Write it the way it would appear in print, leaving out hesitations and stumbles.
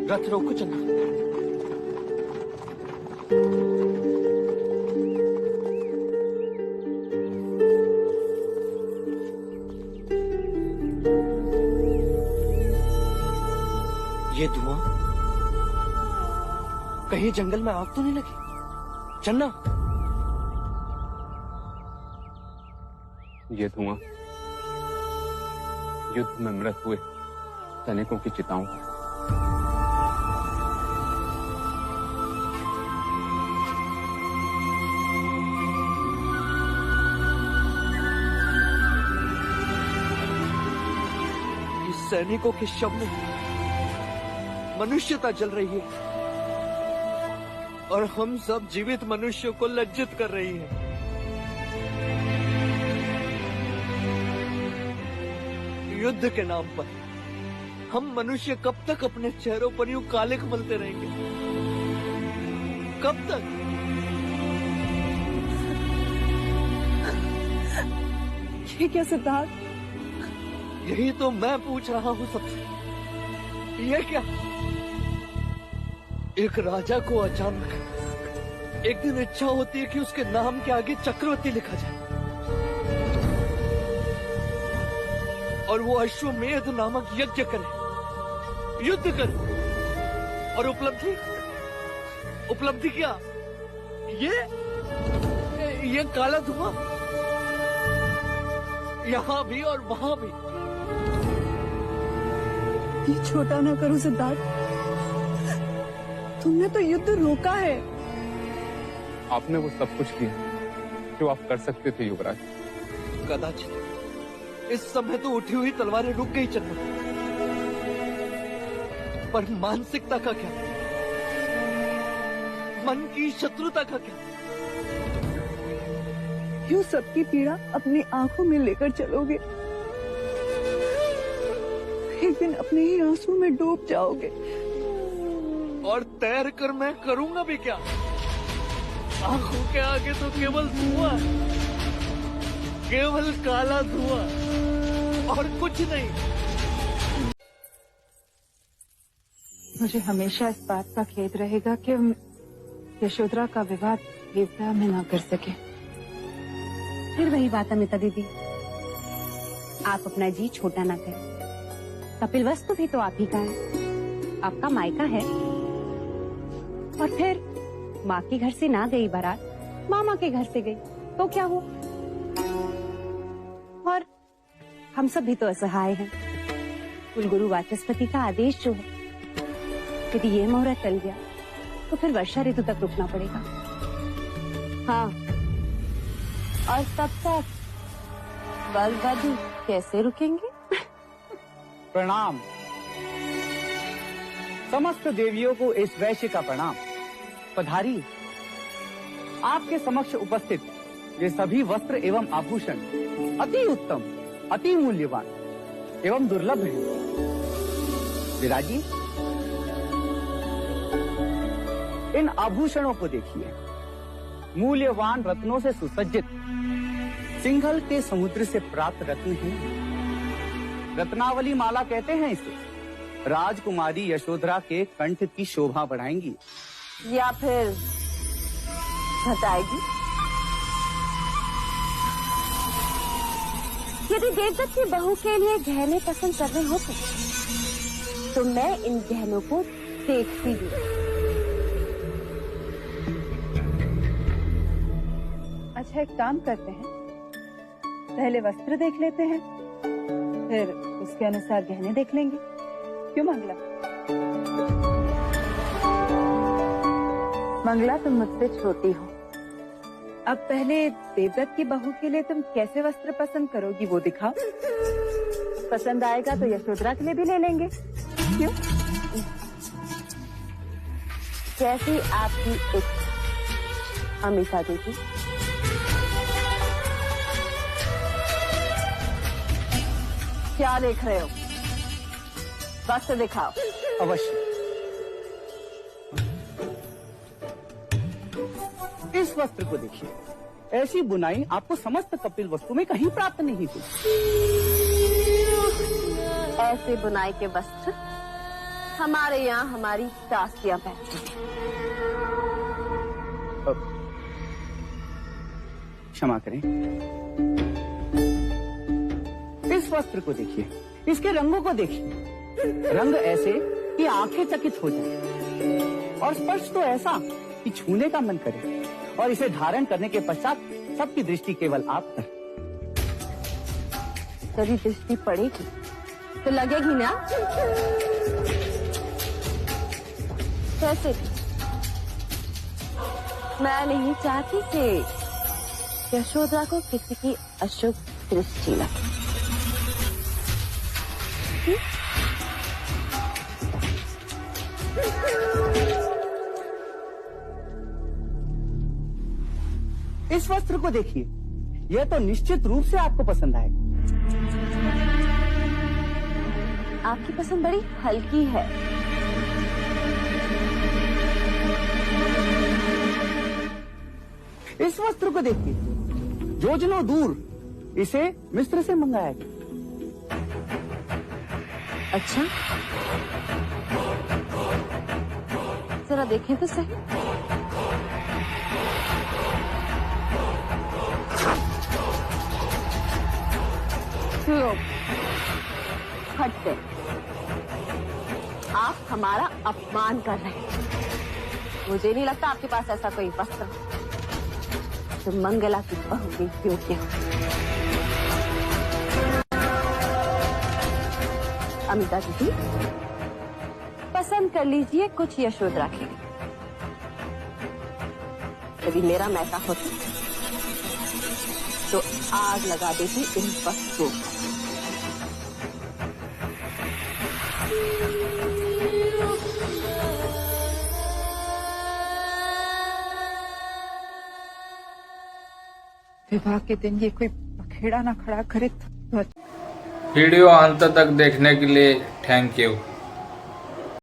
रथ रोको चन्ना। ये धुआं कहीं जंगल में आग तो नहीं लगी चन्ना? ये धुआं युद्ध में मृत हुए सैनिकों की चिताओं का। इस सैनिकों के शव में मनुष्यता जल रही है और हम सब जीवित मनुष्यों को लज्जित कर रही है। युद्ध के नाम पर हम मनुष्य कब तक अपने चेहरों पर यूं काले मलते रहेंगे? कब तक? ये क्या सिद्धार्थ? यही तो मैं पूछ रहा हूँ सबसे। ये क्या? एक राजा को अचानक एक दिन इच्छा होती है कि उसके नाम के आगे चक्रवर्ती लिखा जाए और वो अश्वमेध नामक यज्ञ करे, युद्ध करे, और उपलब्धि क्या? ये काला धुआं यहाँ भी और वहां भी। ये छोटा ना करो सिद्धार्थ, तुमने तो युद्ध रोका है। आपने वो सब कुछ किया जो आप कर सकते थे युवराज। कदाचित इस समय तो उठी हुई तलवारें रुक गई चन्ना, पर मानसिकता का क्या? मन की शत्रुता का क्या? यूं सबकी पीड़ा अपनी आंखों में लेकर चलोगे, एक दिन अपने ही आंसू में डूब जाओगे। और तैर कर मैं करूंगा भी क्या? आंखों के आगे तो केवल धुआं, केवल काला धुआं और कुछ नहीं। मुझे हमेशा इस बात का खेद रहेगा कि हम यशोधरा का विवाह देवता में ना कर सके। फिर वही बात अमिता दीदी, आप अपना जी छोटा ना करें। कपिलवस्तु भी तो आप ही का है, आपका मायका है। और फिर माँ के घर से ना गई बारात, मामा के घर से गई तो क्या हुआ? और हम सब भी तो असहाय हैं। कुलगुरु वाचस्पति का आदेश जो है, यदि ये मुहूर्त टल गया तो फिर वर्षा ऋतु तक रुकना पड़ेगा। हाँ, और तब तक वर वधू कैसे रुकेंगे? प्रणाम। समस्त देवियों को इस वैश्य का प्रणाम। पधारिए। आपके समक्ष उपस्थित ये सभी वस्त्र एवं आभूषण अति उत्तम, अति मूल्यवान एवं दुर्लभ है। विराजिए। इन आभूषणों को देखिए। मूल्यवान रत्नों से सुसज्जित सिंघल के समुद्र से प्राप्त रत्न हैं। रत्नावली माला कहते हैं इसे। राजकुमारी यशोधरा के कंठ की शोभा बढ़ाएंगी या फिर घटाएगी। यदि देवदत्त की बहू के लिए गहने पसंद कर रहे हो तो मैं इन गहनों को देखती हूँ। अच्छा, एक काम करते हैं, पहले वस्त्र देख लेते हैं, फिर उसके अनुसार गहने देख लेंगे। क्यों मंगला? मंगला, तुम मुझसे छोटी हो। अब पहले देवदत्त की बहू के लिए तुम कैसे वस्त्र पसंद करोगी वो दिखाओ। पसंद आएगा तो यशोधरा के लिए भी ले लेंगे। क्यों? जैसी आपकी इच्छा अमिता दीदी। क्या देख रहे हो? वस्त्र दिखाओ। अवश्य। इस वस्त्र को देखिए। ऐसी बुनाई आपको समस्त कपिल वस्तु में कहीं प्राप्त नहीं हुई। ऐसे बुनाई के वस्त्र हमारे यहाँ हमारी दासियां बैठती हैं। क्षमा करें। इस वस्त्र को देखिए, इसके रंगों को देखिए। रंग ऐसे कि आंखें चकित हो जाए और स्पर्श तो ऐसा कि छूने का मन करे, और इसे धारण करने के पश्चात सबकी दृष्टि केवल आप पर। तेरी दृष्टि पड़ेगी तो लगेगी ना। कैसे भी मैं नहीं चाहती कि यशोदा को किसी की अशुभ दृष्टि लगे। इस वस्त्र को देखिए, यह तो निश्चित रूप से आपको पसंद आएगा। आपकी पसंद बड़ी हल्की है। इस वस्त्र को देखिए, योजनों दूर इसे मिस्र से मंगाया गया। अच्छा, जरा देखें तो सही। लो, हटते। आप हमारा अपमान कर रहे हैं। मुझे नहीं लगता आपके पास ऐसा कोई वस्त्र जो मंगला की बहू के योग्य हो। अमिता दीदी, पसंद कर लीजिए कुछ यशोधरा के लिए। यदि मेरा मैसा होता तो आग लगा देती इन वस्त्रों को। विवाह के दिन ये कोई पखेड़ा ना खड़ा करे तो वीडियो अंत तक देखने के लिए थैंक यू।